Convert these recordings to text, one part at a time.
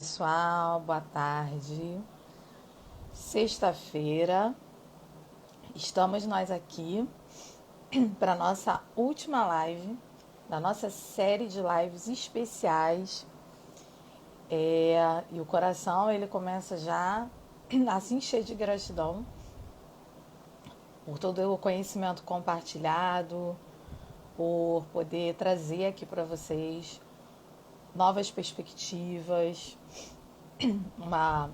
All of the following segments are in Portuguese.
Pessoal, boa tarde. Sexta-feira, estamos nós aqui para nossa última live da nossa série de lives especiais. E o coração ele começa já a se encher de gratidão por todo o conhecimento compartilhado, por poder trazer aqui para vocês novas perspectivas, uma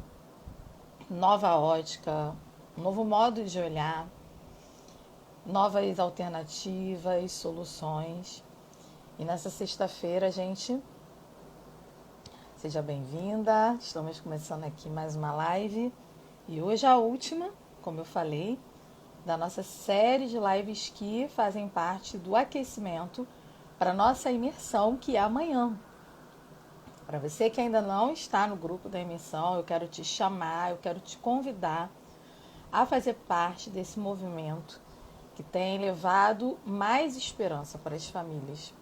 nova ótica, um novo modo de olhar, novas alternativas, soluções. E nessa sexta-feira, gente, seja bem-vinda. Estamos começando aqui mais uma live. E hoje a última, como eu falei, da nossa série de lives que fazem parte do aquecimento para a nossa imersão, que é amanhã. Para você que ainda não está no grupo da imersão, eu quero te chamar, eu quero te convidar a fazer parte desse movimento que tem levado mais esperança para as famílias.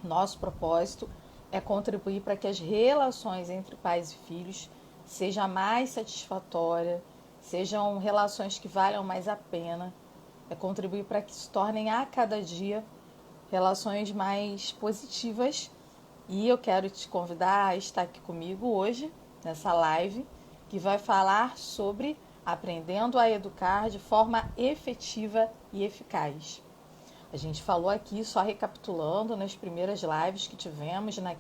Nosso propósito é contribuir para que as relações entre pais e filhos sejam mais satisfatórias, sejam relações que valham mais a pena, é contribuir para que se tornem a cada dia relações mais positivas. E eu quero te convidar a estar aqui comigo hoje, nessa live, que vai falar sobre aprendendo a educar de forma efetiva e eficaz. A gente falou aqui, só recapitulando, nas primeiras lives que tivemos na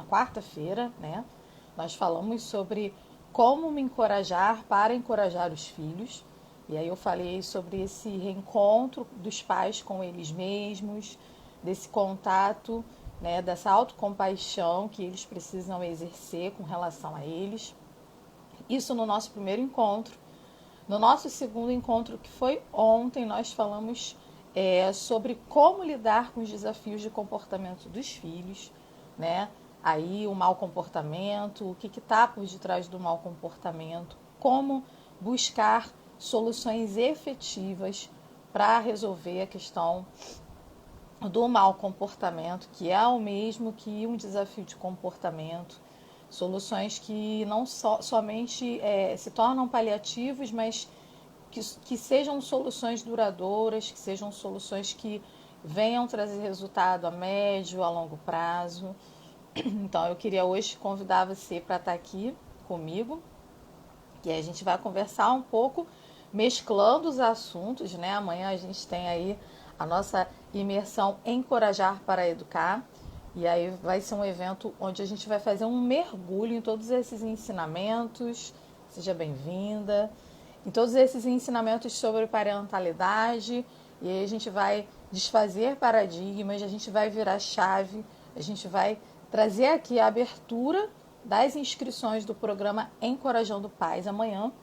quarta-feira, né? Nós falamos sobre como me encorajar para encorajar os filhos. E aí eu falei sobre esse reencontro dos pais com eles mesmos, desse contato, né, dessa autocompaixão que eles precisam exercer com relação a eles. Isso no nosso primeiro encontro. No nosso segundo encontro, que foi ontem, nós falamos sobre como lidar com os desafios de comportamento dos filhos, né? Aí o mau comportamento, o que está por detrás do mau comportamento, como buscar soluções efetivas para resolver a questão do mau comportamento, que é o mesmo que um desafio de comportamento, soluções que não somente se tornam paliativos, mas que sejam soluções duradouras, que sejam soluções que venham trazer resultado a médio, a longo prazo. Então eu queria hoje convidar você para estar aqui comigo, que a gente vai conversar um pouco, mesclando os assuntos, né? Amanhã a gente tem aí a nossa imersão Encorajar para Educar. E aí vai ser um evento onde a gente vai fazer um mergulho em todos esses ensinamentos. Seja bem-vinda. Em todos esses ensinamentos sobre parentalidade. E aí a gente vai desfazer paradigmas, a gente vai virar chave, a gente vai trazer aqui a abertura das inscrições do programa Encorajando Pais amanhã,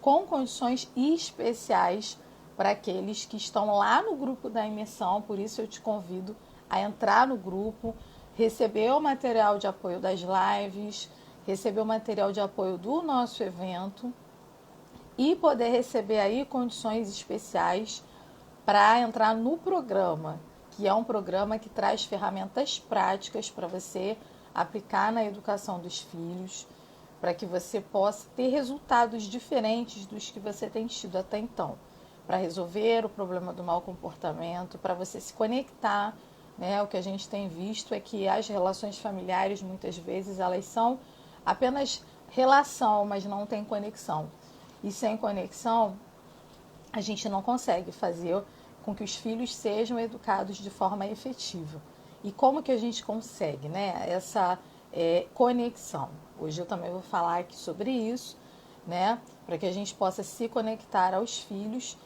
com condições especiais para aqueles que estão lá no grupo da imersão. Por isso eu te convido a entrar no grupo, receber o material de apoio das lives, receber o material de apoio do nosso evento e poder receber aí condições especiais para entrar no programa, que é um programa que traz ferramentas práticas para você aplicar na educação dos filhos, para que você possa ter resultados diferentes dos que você tem tido até então, para resolver o problema do mau comportamento, para você se conectar, né? O que a gente tem visto é que as relações familiares, muitas vezes, elas são apenas relação, mas não tem conexão. E sem conexão, a gente não consegue fazer com que os filhos sejam educados de forma efetiva. E como que a gente consegue, né, essa conexão? Hoje eu também vou falar aqui sobre isso, né, para que a gente possa se conectar aos filhos.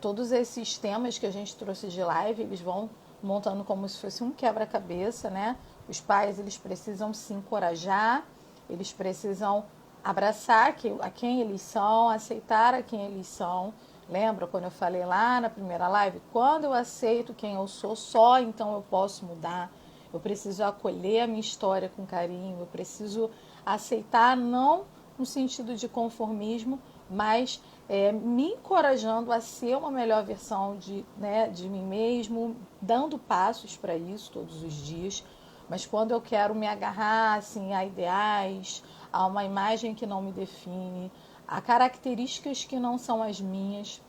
Todos esses temas que a gente trouxe de live, eles vão montando como se fosse um quebra-cabeça, né? Os pais, eles precisam se encorajar, eles precisam abraçar a quem eles são, aceitar a quem eles são. Lembra quando eu falei lá na primeira live? Quando eu aceito quem eu sou, só então eu posso mudar. Eu preciso acolher a minha história com carinho, eu preciso aceitar, não no sentido de conformismo, mas me encorajando a ser uma melhor versão de mim mesmo, dando passos para isso todos os dias, mas quando eu quero me agarrar assim, a ideais, a uma imagem que não me define, a características que não são as minhas,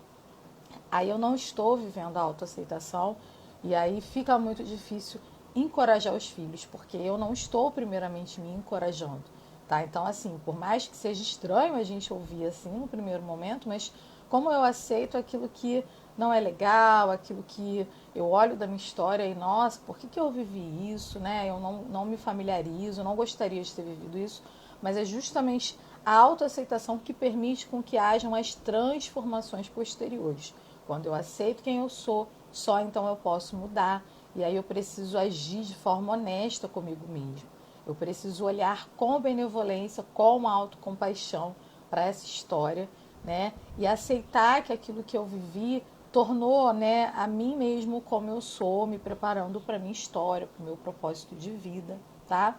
aí eu não estou vivendo a autoaceitação e aí fica muito difícil encorajar os filhos, porque eu não estou primeiramente me encorajando, tá? Então, assim, por mais que seja estranho a gente ouvir assim no primeiro momento, mas como eu aceito aquilo que não é legal, aquilo que eu olho da minha história e, nossa, por que eu vivi isso, né? Eu não me familiarizo, não gostaria de ter vivido isso, mas é justamente a autoaceitação que permite com que hajam as transformações posteriores. Quando eu aceito quem eu sou, só então eu posso mudar. E aí eu preciso agir de forma honesta comigo mesmo. Eu preciso olhar com benevolência, com autocompaixão para essa história, né? E aceitar que aquilo que eu vivi tornou, né, a mim mesmo como eu sou, me preparando para a minha história, para o meu propósito de vida, tá?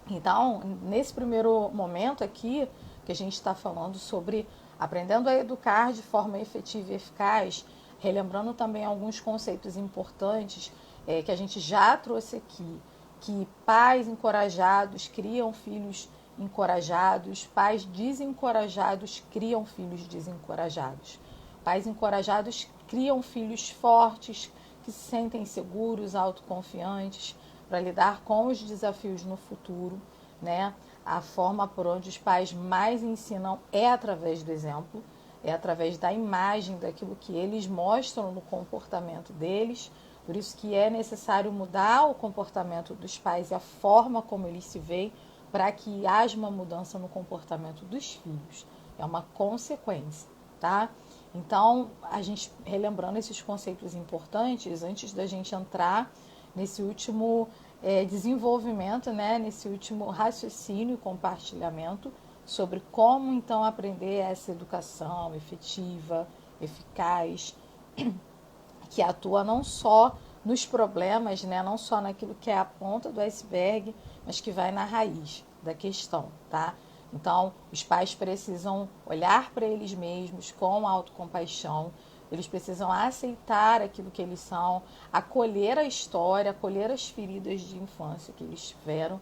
Então, nesse primeiro momento aqui, que a gente está falando sobre aprendendo a educar de forma efetiva e eficaz, relembrando também alguns conceitos importantes que a gente já trouxe aqui, que pais encorajados criam filhos encorajados, pais desencorajados criam filhos desencorajados. Pais encorajados criam filhos fortes, que se sentem seguros, autoconfiantes, para lidar com os desafios no futuro, né? A forma por onde os pais mais ensinam é através do exemplo, é através da imagem, daquilo que eles mostram no comportamento deles. Por isso que é necessário mudar o comportamento dos pais e a forma como eles se veem para que haja uma mudança no comportamento dos filhos. É uma consequência, tá? Então, a gente relembrando esses conceitos importantes, antes da gente entrar nesse último desenvolvimento, né, nesse último raciocínio e compartilhamento sobre como então aprender essa educação efetiva, eficaz, que atua não só nos problemas, né, não só naquilo que é a ponta do iceberg, mas que vai na raiz da questão, tá? Então, os pais precisam olhar para eles mesmos com autocompaixão, eles precisam aceitar aquilo que eles são, acolher a história, acolher as feridas de infância que eles tiveram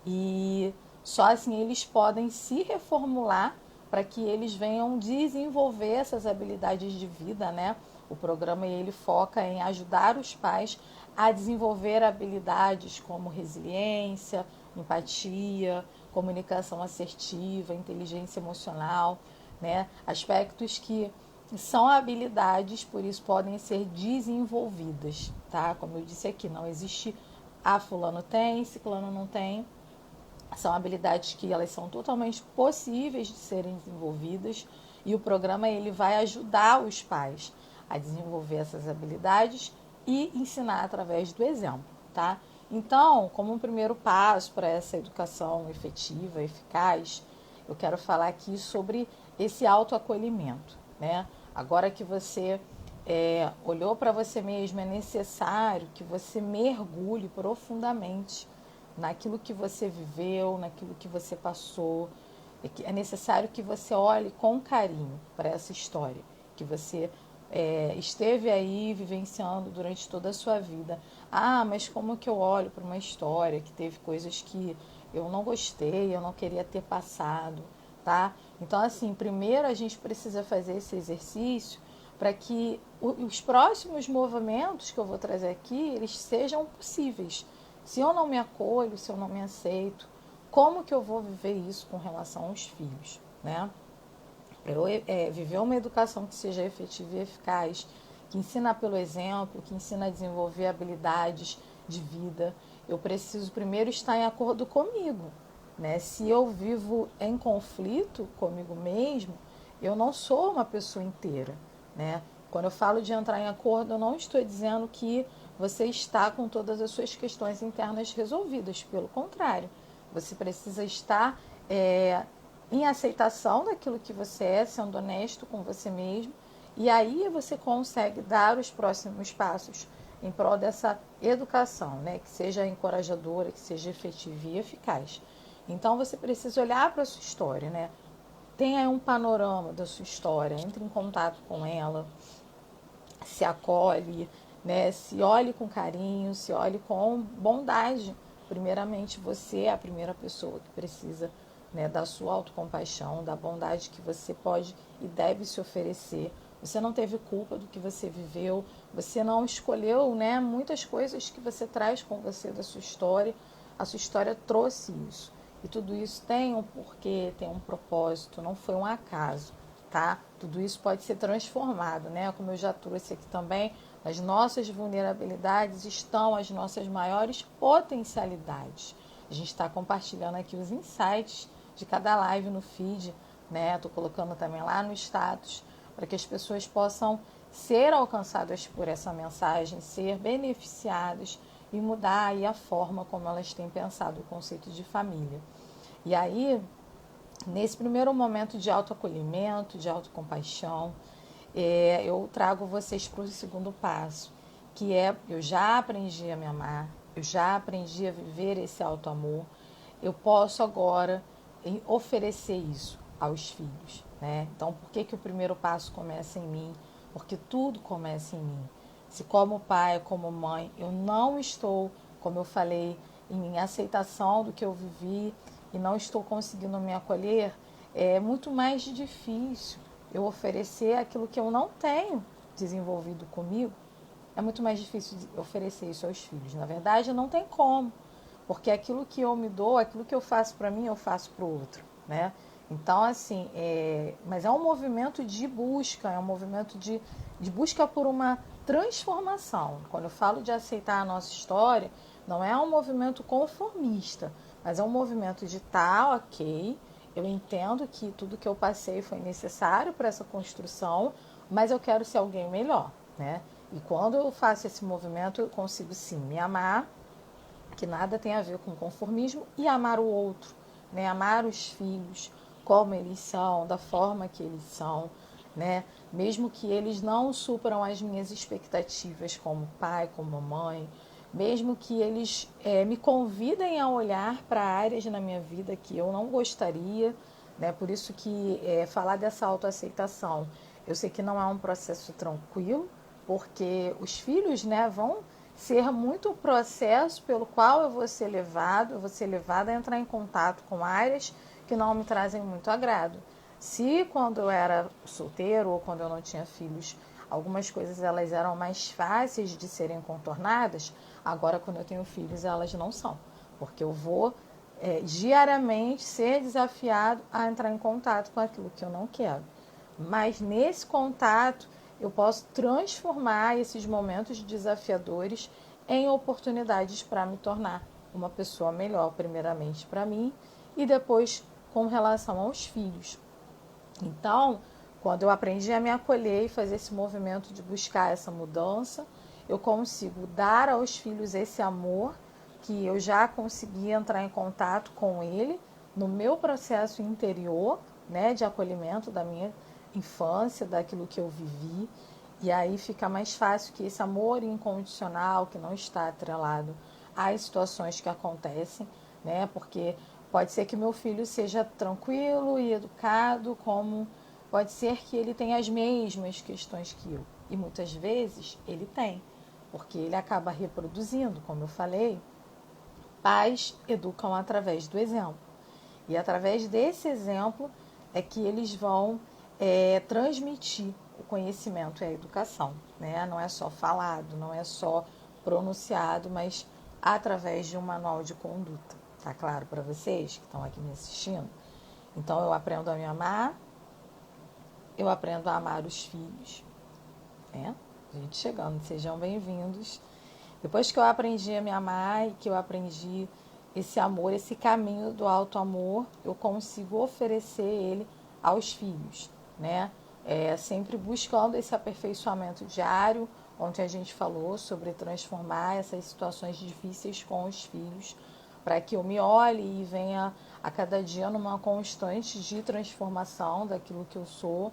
e só assim eles podem se reformular para que eles venham desenvolver essas habilidades de vida, né? O programa ele foca em ajudar os pais a desenvolver habilidades como resiliência, empatia, comunicação assertiva, inteligência emocional, né? Aspectos que são habilidades, por isso podem ser desenvolvidas, tá? Como eu disse aqui, não existe fulano tem, ciclano não tem. São habilidades que elas são totalmente possíveis de serem desenvolvidas e o programa ele vai ajudar os pais a desenvolver essas habilidades e ensinar através do exemplo, tá? Então, como um primeiro passo para essa educação efetiva, eficaz, eu quero falar aqui sobre esse autoacolhimento, né? Agora que você olhou para você mesmo, é necessário que você mergulhe profundamente naquilo que você viveu, naquilo que você passou. É necessário que você olhe com carinho para essa história, que você esteve aí vivenciando durante toda a sua vida. Ah, mas como que eu olho para uma história que teve coisas que eu não gostei, eu não queria ter passado, tá? Então, assim, primeiro a gente precisa fazer esse exercício para que os próximos movimentos que eu vou trazer aqui, eles sejam possíveis. Se eu não me acolho, se eu não me aceito, como que eu vou viver isso com relação aos filhos, né? Para eu viver uma educação que seja efetiva e eficaz, que ensina pelo exemplo, que ensina a desenvolver habilidades de vida, eu preciso primeiro estar em acordo comigo, né? Se eu vivo em conflito comigo mesmo, eu não sou uma pessoa inteira, né? Quando eu falo de entrar em acordo, eu não estou dizendo que você está com todas as suas questões internas resolvidas. Pelo contrário, você precisa estar em aceitação daquilo que você é, sendo honesto com você mesmo. E aí você consegue dar os próximos passos em prol dessa educação, né? Que seja encorajadora, que seja efetiva e eficaz. Então você precisa olhar para a sua história, né? Tenha um panorama da sua história, entre em contato com ela, se acolhe, né? Se olhe com carinho, se olhe com bondade. Primeiramente, você é a primeira pessoa que precisa, né, da sua autocompaixão, da bondade que você pode e deve se oferecer. Você não teve culpa do que você viveu, você não escolheu, né, muitas coisas que você traz com você da sua história. A sua história trouxe isso. E tudo isso tem um porquê, tem um propósito, não foi um acaso, tá? Tudo isso pode ser transformado, né? Como eu já trouxe aqui também, nas nossas vulnerabilidades estão as nossas maiores potencialidades. A gente está compartilhando aqui os insights de cada live no feed, né? Estou colocando também lá no status, para que as pessoas possam ser alcançadas por essa mensagem, ser beneficiadas e mudar aí a forma como elas têm pensado o conceito de família. E aí, nesse primeiro momento de autoacolhimento, de autocompaixão, eu trago vocês para o segundo passo, que é: eu já aprendi a me amar, eu já aprendi a viver esse autoamor, eu posso agora oferecer isso aos filhos, né? Então, por que o primeiro passo começa em mim? Porque tudo começa em mim. Se como pai, como mãe, eu não estou, como eu falei, em aceitação do que eu vivi e não estou conseguindo me acolher, é muito mais difícil eu oferecer aquilo que eu não tenho desenvolvido comigo. É muito mais difícil de oferecer isso aos filhos. Na verdade, não tem como, porque aquilo que eu me dou, aquilo que eu faço para mim, eu faço para o outro, né? Então, assim, mas é um movimento de busca, é um movimento de busca por uma transformação. Quando eu falo de aceitar a nossa história, não é um movimento conformista, mas é um movimento de ok, eu entendo que tudo que eu passei foi necessário para essa construção, mas eu quero ser alguém melhor, né? E quando eu faço esse movimento, eu consigo sim me amar, que nada tem a ver com conformismo, e amar o outro, né? Amar os filhos como eles são, da forma que eles são, né? Mesmo que eles não supram as minhas expectativas como pai, como mãe, mesmo que eles me convidem a olhar para áreas na minha vida que eu não gostaria, né? Por isso que falar dessa autoaceitação, eu sei que não é um processo tranquilo, porque os filhos, né, vão ser muito o processo pelo qual eu vou ser levada a entrar em contato com áreas que não me trazem muito agrado. Se quando eu era solteiro ou quando eu não tinha filhos, algumas coisas elas eram mais fáceis de serem contornadas, agora quando eu tenho filhos elas não são, porque eu vou diariamente ser desafiado a entrar em contato com aquilo que eu não quero. Mas nesse contato eu posso transformar esses momentos desafiadores em oportunidades para me tornar uma pessoa melhor, primeiramente para mim e depois com relação aos filhos. Então, quando eu aprendi a me acolher e fazer esse movimento de buscar essa mudança, eu consigo dar aos filhos esse amor que eu já consegui entrar em contato com ele no meu processo interior, né, de acolhimento da minha infância, daquilo que eu vivi. E aí fica mais fácil que esse amor incondicional, que não está atrelado às situações que acontecem, né? Porque pode ser que meu filho seja tranquilo e educado, como pode ser que ele tenha as mesmas questões que eu. E muitas vezes ele tem, porque ele acaba reproduzindo, como eu falei. Pais educam através do exemplo. E através desse exemplo é que eles vão transmitir o conhecimento e a educação, né? Não é só falado, não é só pronunciado, mas através de um manual de conduta. Tá claro para vocês que estão aqui me assistindo? Então eu aprendo a me amar, eu aprendo a amar os filhos, né? Gente chegando, sejam bem-vindos. Depois que eu aprendi a me amar e que eu aprendi esse amor, esse caminho do alto amor, eu consigo oferecer ele aos filhos, né? Sempre buscando esse aperfeiçoamento diário, onde a gente falou sobre transformar essas situações difíceis com os filhos, para que eu me olhe e venha a cada dia numa constante de transformação daquilo que eu sou.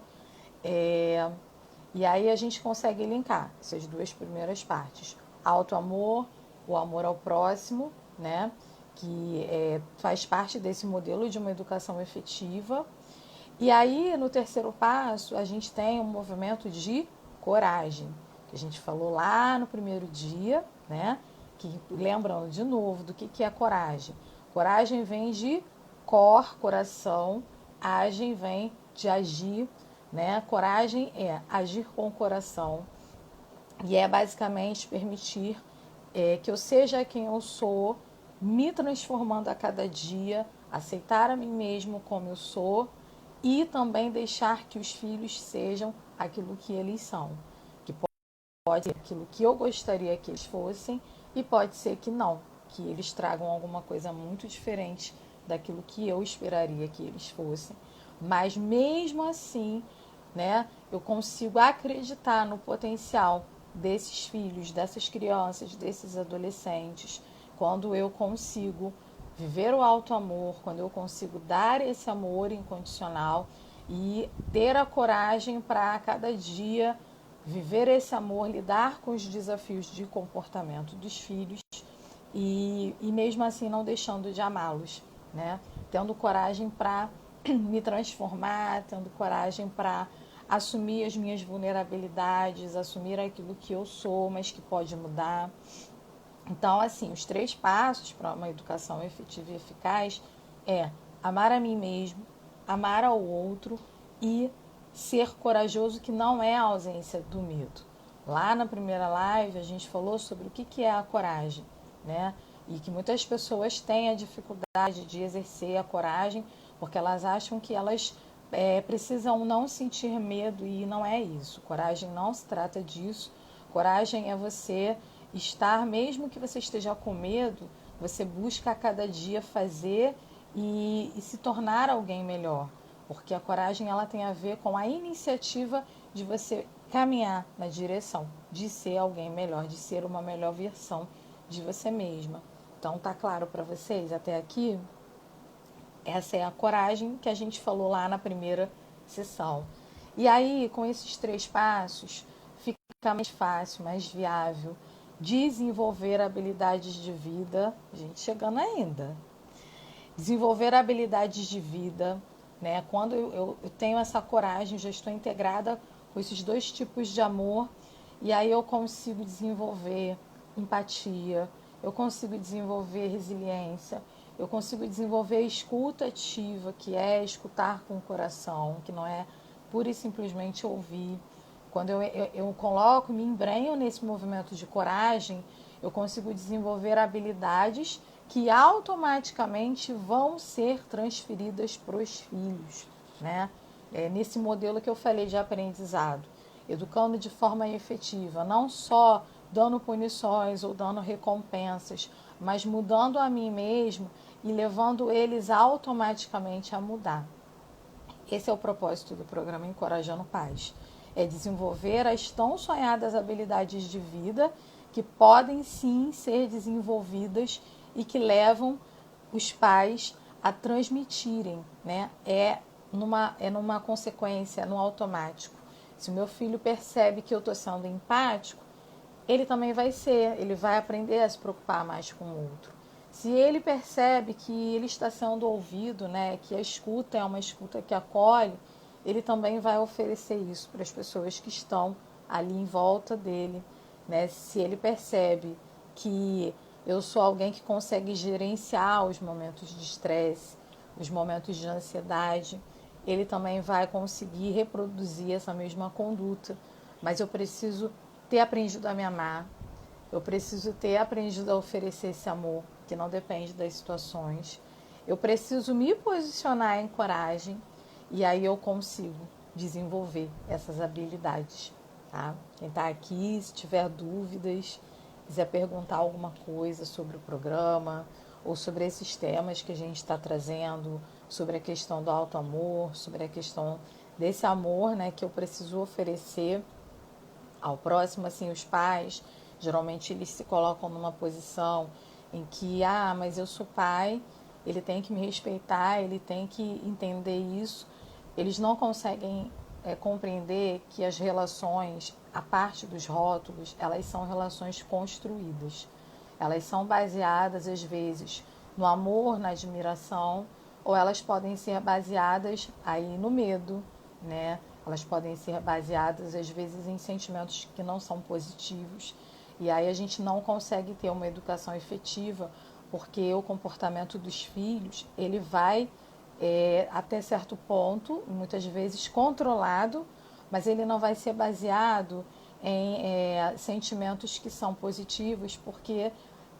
E aí a gente consegue linkar essas duas primeiras partes. Auto-amor, o amor ao próximo, né? Que faz parte desse modelo de uma educação efetiva. E aí, no terceiro passo, a gente tem um movimento de coragem. que a gente falou lá no primeiro dia, né? Que, lembrando de novo do que é coragem. Coragem vem de coração, agem vem de agir, né? Coragem é agir com o coração e é basicamente permitir que eu seja quem eu sou, me transformando a cada dia, aceitar a mim mesmo como eu sou e também deixar que os filhos sejam aquilo que eles são. Que pode ser aquilo que eu gostaria que eles fossem e pode ser que não, que eles tragam alguma coisa muito diferente daquilo que eu esperaria que eles fossem. Mas mesmo assim, né, eu consigo acreditar no potencial desses filhos, dessas crianças, desses adolescentes, quando eu consigo viver o alto amor, quando eu consigo dar esse amor incondicional e ter a coragem para cada dia viver esse amor, lidar com os desafios de comportamento dos filhos e mesmo assim não deixando de amá-los, né? Tendo coragem para me transformar, tendo coragem para assumir as minhas vulnerabilidades, assumir aquilo que eu sou, mas que pode mudar. Então, assim, os 3 passos para uma educação efetiva e eficaz é amar a mim mesmo, amar ao outro e ser corajoso, que não é a ausência do medo. Lá na primeira live a gente falou sobre o que é a coragem, né? E que muitas pessoas têm a dificuldade de exercer a coragem porque elas acham que elas precisam não sentir medo e não é isso. Coragem não se trata disso. Coragem é você estar, mesmo que você esteja com medo, você busca a cada dia fazer e se tornar alguém melhor. Porque a coragem ela tem a ver com a iniciativa de você caminhar na direção de ser alguém melhor, de ser uma melhor versão de você mesma. Então tá claro para vocês até aqui? Essa é a coragem que a gente falou lá na primeira sessão. E aí, com esses 3 passos, fica mais fácil, mais viável desenvolver habilidades de vida. Gente, chegando ainda. Desenvolver habilidades de vida, né? Quando eu tenho essa coragem, já estou integrada com esses 2 tipos de amor, e aí eu consigo desenvolver empatia, eu consigo desenvolver resiliência, eu consigo desenvolver a escuta ativa, que é escutar com o coração, que não é pura e simplesmente ouvir. Quando eu coloco, me embrenho nesse movimento de coragem, eu consigo desenvolver habilidades que automaticamente vão ser transferidas para os filhos, né? Nesse modelo que eu falei de aprendizado, educando de forma efetiva, não só dando punições ou dando recompensas, mas mudando a mim mesmo e levando eles automaticamente a mudar. Esse é o propósito do programa Encorajando Pais. É desenvolver as tão sonhadas habilidades de vida que podem sim ser desenvolvidas e que levam os pais a transmitirem, né? Numa consequência, no automático. Se o meu filho percebe que eu estou sendo empático, ele também vai ser, ele vai aprender a se preocupar mais com o outro. Se ele percebe que ele está sendo ouvido, né, que a escuta é uma escuta que acolhe, ele também vai oferecer isso para as pessoas que estão ali em volta dele, né? Se ele percebe que eu sou alguém que consegue gerenciar os momentos de estresse, os momentos de ansiedade, ele também vai conseguir reproduzir essa mesma conduta. Mas eu preciso ter aprendido a me amar, eu preciso ter aprendido a oferecer esse amor, que não depende das situações. Eu preciso me posicionar em coragem e aí eu consigo desenvolver essas habilidades. Tá? Quem está aqui, se tiver dúvidas, quiser perguntar alguma coisa sobre o programa ou sobre esses temas que a gente está trazendo, sobre a questão do alto amor, sobre a questão desse amor, né, que eu preciso oferecer ao próximo, assim, os pais, geralmente eles se colocam numa posição em que, mas eu sou pai, ele tem que me respeitar, ele tem que entender isso. Eles não conseguem compreender que as relações, a parte dos rótulos, elas são relações construídas. Elas são baseadas, às vezes, no amor, na admiração, ou elas podem ser baseadas aí no medo, né? elas podem ser baseadas, às vezes, em sentimentos que não são positivos. E aí a gente não consegue ter uma educação efetiva, porque o comportamento dos filhos, ele vai até certo ponto, muitas vezes controlado, mas ele não vai ser baseado em sentimentos que são positivos, porque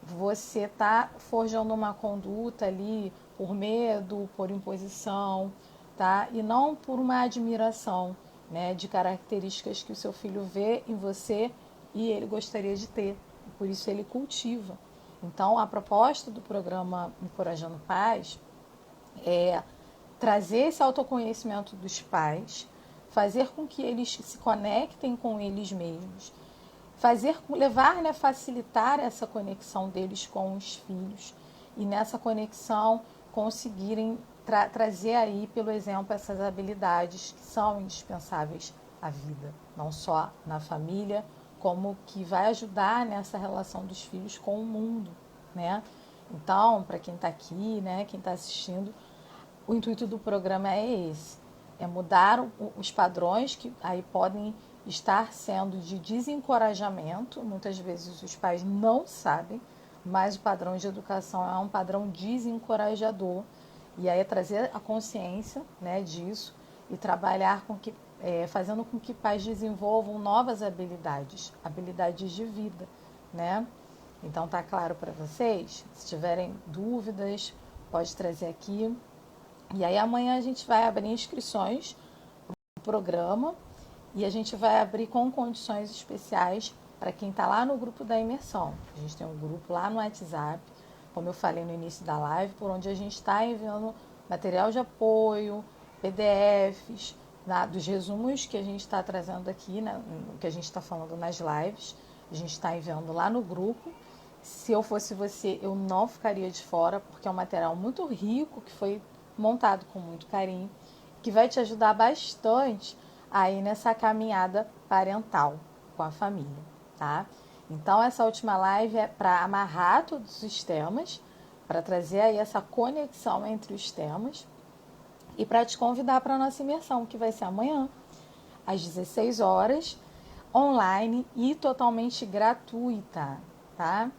você está forjando uma conduta ali por medo, por imposição, tá? E não por uma admiração, né, de características que o seu filho vê em você e ele gostaria de ter. Por isso ele cultiva. Então, a proposta do programa Encorajando Pais é trazer esse autoconhecimento dos pais, fazer com que eles se conectem com eles mesmos, levar, né, facilitar essa conexão deles com os filhos e nessa conexão conseguirem trazer aí, pelo exemplo, essas habilidades que são indispensáveis à vida, não só na família, como que vai ajudar nessa relação dos filhos com o mundo, né? Então, para quem está aqui, né, quem está assistindo, o intuito do programa é esse, é mudar os padrões que aí podem estar sendo de desencorajamento. Muitas vezes os pais não sabem, mas o padrão de educação é um padrão desencorajador. E aí é trazer a consciência, né, disso e trabalhar com que, fazendo com que pais desenvolvam novas habilidades, habilidades de vida, né? Então tá claro para vocês? Se tiverem dúvidas, pode trazer aqui. E aí amanhã a gente vai abrir inscrições no programa e a gente vai abrir com condições especiais para quem está lá no grupo da imersão. A gente tem um grupo lá no WhatsApp, como eu falei no início da live, por onde a gente está enviando material de apoio, PDFs, dos resumos que a gente está trazendo aqui, né, que a gente está falando nas lives, a gente está enviando lá no grupo. Se eu fosse você, eu não ficaria de fora, porque é um material muito rico, que foi montado com muito carinho, que vai te ajudar bastante aí nessa caminhada parental com a família, tá? Então, essa última live é para amarrar todos os temas, para trazer aí essa conexão entre os temas e para te convidar para a nossa imersão, que vai ser amanhã, às 16 horas, online e totalmente gratuita, tá?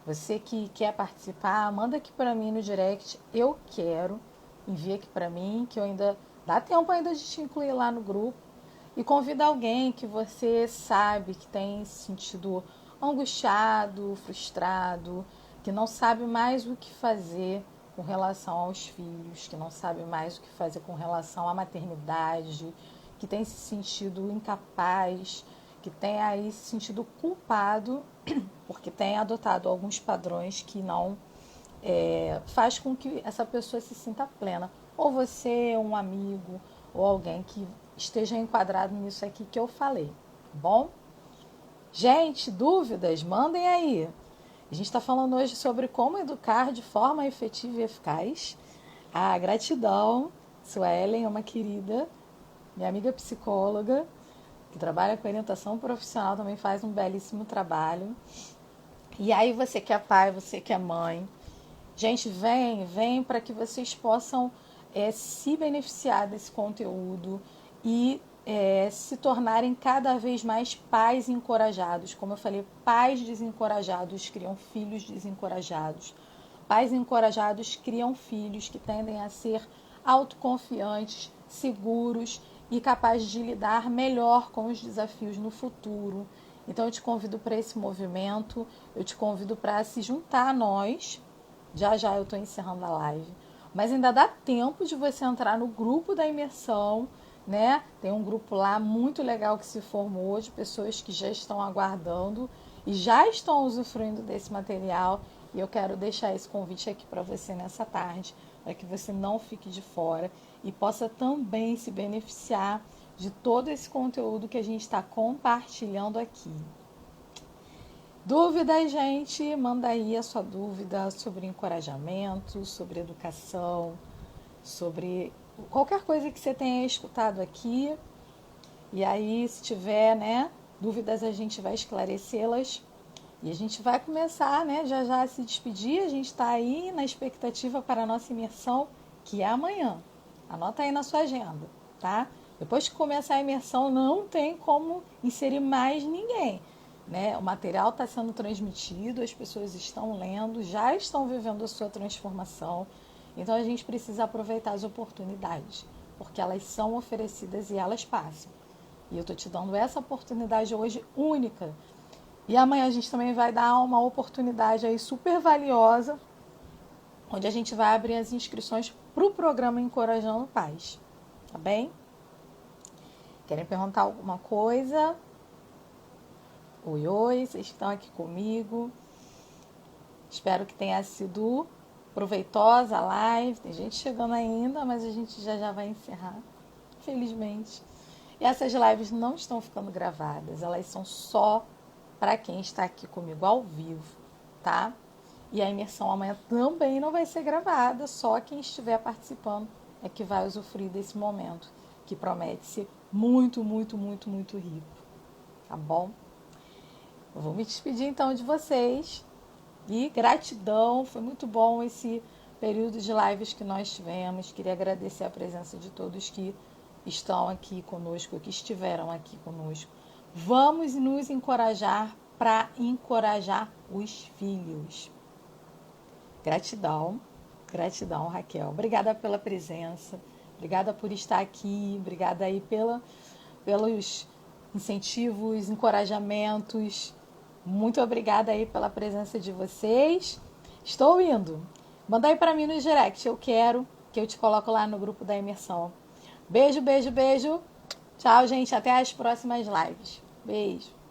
Você que quer participar, manda aqui para mim no direct, eu quero, envia aqui para mim, que eu ainda dá tempo ainda de te incluir lá no grupo, e convida alguém que você sabe que tem se sentido angustiado, frustrado, que não sabe mais o que fazer com relação aos filhos, que não sabe mais o que fazer com relação à maternidade, que tem se sentido incapaz, que tem aí se sentido culpado porque tem adotado alguns padrões que não faz com que essa pessoa se sinta plena. Ou você, um amigo, ou alguém que esteja enquadrado nisso aqui que eu falei, tá bom? Gente, dúvidas? Mandem aí. A gente está falando hoje sobre como educar de forma efetiva e eficaz. Ah, gratidão. Suelen é uma querida, minha amiga psicóloga, que trabalha com orientação profissional, também faz um belíssimo trabalho. E aí você que é pai, você que é mãe, gente, vem para que vocês possam se beneficiar desse conteúdo e se tornarem cada vez mais pais encorajados. Como eu falei, pais desencorajados criam filhos desencorajados. Pais encorajados criam filhos que tendem a ser autoconfiantes, seguros e capazes de lidar melhor com os desafios no futuro. Então eu te convido para esse movimento, eu te convido para se juntar a nós. Já já eu estou encerrando a live, mas ainda dá tempo de você entrar no grupo da imersão, né? Tem um grupo lá muito legal que se formou de pessoas que já estão aguardando e já estão usufruindo desse material. E eu quero deixar esse convite aqui para você nessa tarde, para que você não fique de fora e possa também se beneficiar de todo esse conteúdo que a gente está compartilhando aqui. Dúvidas, gente? Manda aí a sua dúvida sobre encorajamento, sobre educação, sobre qualquer coisa que você tenha escutado aqui. E aí, se tiver, né, dúvidas, a gente vai esclarecê-las. E a gente vai começar, né, já já a se despedir. A gente está aí na expectativa para a nossa imersão, que é amanhã. Anota aí na sua agenda, tá? Depois que começa a imersão, não tem como inserir mais ninguém, né? O material está sendo transmitido, as pessoas estão lendo, já estão vivendo a sua transformação. Então a gente precisa aproveitar as oportunidades, porque elas são oferecidas e elas passam. E eu estou te dando essa oportunidade hoje única. E amanhã a gente também vai dar uma oportunidade aí super valiosa, onde a gente vai abrir as inscrições para o programa Encorajando Paz. Tá bem? Querem perguntar alguma coisa? Oi, oi, vocês estão aqui comigo. Espero que tenha sido proveitosa a live. Tem gente chegando ainda, mas a gente já vai encerrar, felizmente. E essas lives não estão ficando gravadas, elas são só para quem está aqui comigo ao vivo, tá? E a imersão amanhã também não vai ser gravada, só quem estiver participando é que vai usufruir desse momento, que promete ser muito, muito, muito, muito rico, tá bom? Eu vou me despedir então de vocês e gratidão, foi muito bom esse período de lives que nós tivemos. Queria agradecer a presença de todos que estão aqui conosco, que estiveram aqui conosco. Vamos nos encorajar para encorajar os filhos. Gratidão, gratidão, Raquel. Obrigada pela presença, obrigada por estar aqui, obrigada aí pelos incentivos, encorajamentos. Muito obrigada aí pela presença de vocês. Estou indo. Manda aí para mim no direct, eu quero que eu te coloco lá no grupo da imersão. Beijo, beijo, beijo. Tchau, gente. Até as próximas lives. Beijo.